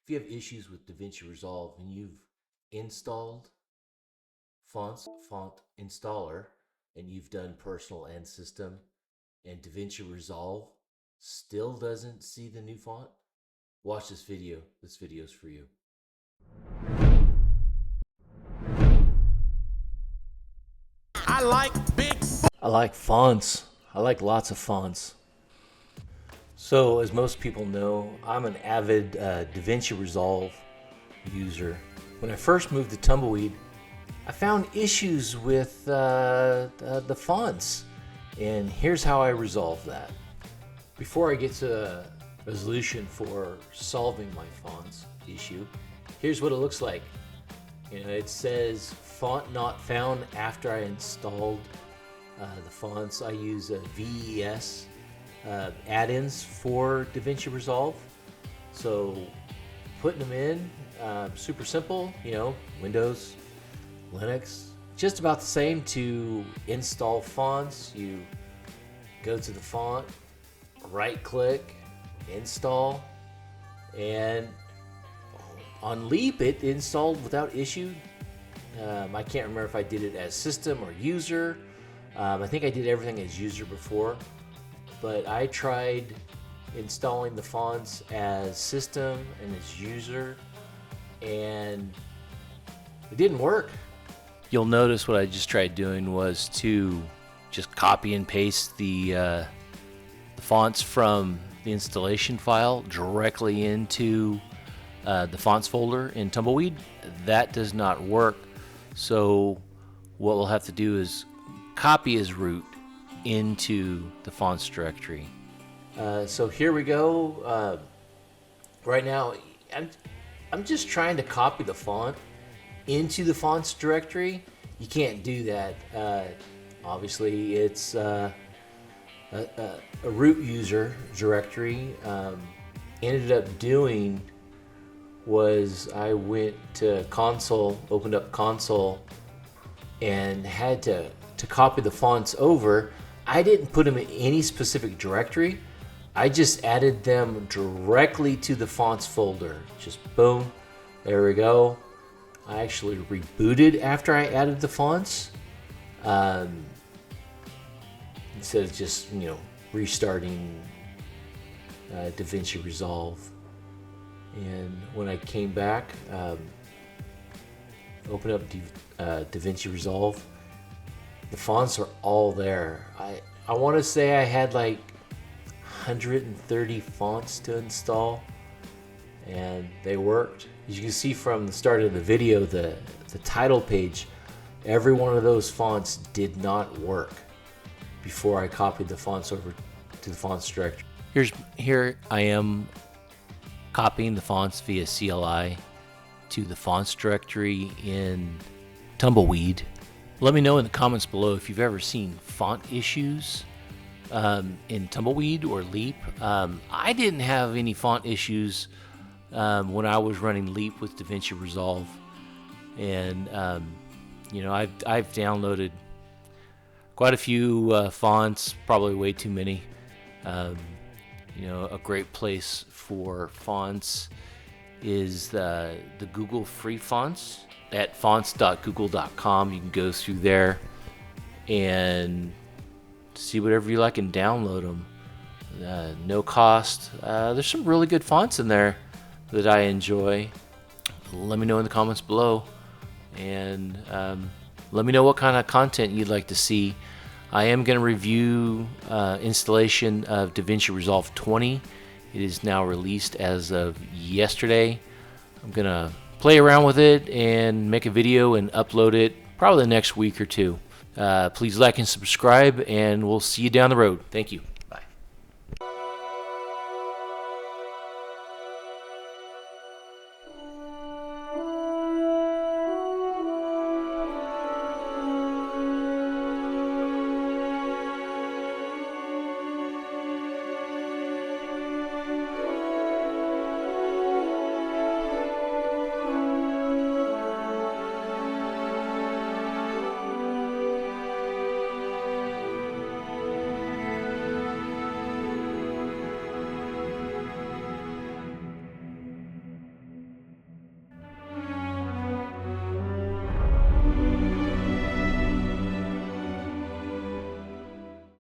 If you have issues with DaVinci Resolve and you've installed font installer, and you've done personal and system, and DaVinci Resolve still doesn't see the new font, watch this video. This video's for you. I like fonts. I like lots of fonts. So, as most people know, I'm an avid DaVinci Resolve user. When I first moved to Tumbleweed, I found issues with the fonts, and here's how I resolved that. Before I get to a resolution for solving my fonts issue, here's what it looks like. It says font not found after I installed the fonts. I use VES add-ins for DaVinci Resolve, so putting them in, super simple. Windows, Linux, just about the same to install fonts. You go to the font, right click, install, and on Leap it installed without issue. I can't remember if I did it as system or user. I think I did everything as user before, but I tried installing the fonts as system and as user, and it didn't work. You'll notice what I just tried doing was to just copy and paste the fonts from the installation file directly into the fonts folder in Tumbleweed. That does not work. So what we'll have to do is copy as root into the fonts directory. So here we go. Right now, I'm just trying to copy the font into the fonts directory. You can't do that. Obviously, it's a root user directory. Ended up doing was I went to console, opened up console, and had to copy the fonts over. I didn't put them in any specific directory. I just added them directly to the fonts folder. Just boom, there we go. I actually rebooted after I added the fonts, instead of just restarting DaVinci Resolve. And when I came back, open up DaVinci Resolve, the fonts are all there. I want to say I had like 130 fonts to install, and they worked. As you can see from the start of the video, the title page, every one of those fonts did not work before I copied the fonts over to the fonts directory. Here I am copying the fonts via CLI to the fonts directory in Tumbleweed. Let me know in the comments below if you've ever seen font issues in Tumbleweed or Leap. I didn't have any font issues when I was running Leap with DaVinci Resolve, and I've downloaded quite a few fonts, probably way too many. A great place for fonts is the Google free fonts at fonts.google.com. You can go through there and see whatever you like and download them. No cost. There's some really good fonts in there that I enjoy. Let me know in the comments below, and let me know what kind of content you'd like to see. I am going to review installation of DaVinci Resolve 20. It is now released as of yesterday. I'm going to play around with it and make a video and upload it probably the next week or two. Please like and subscribe, and we'll see you down the road. Thank you.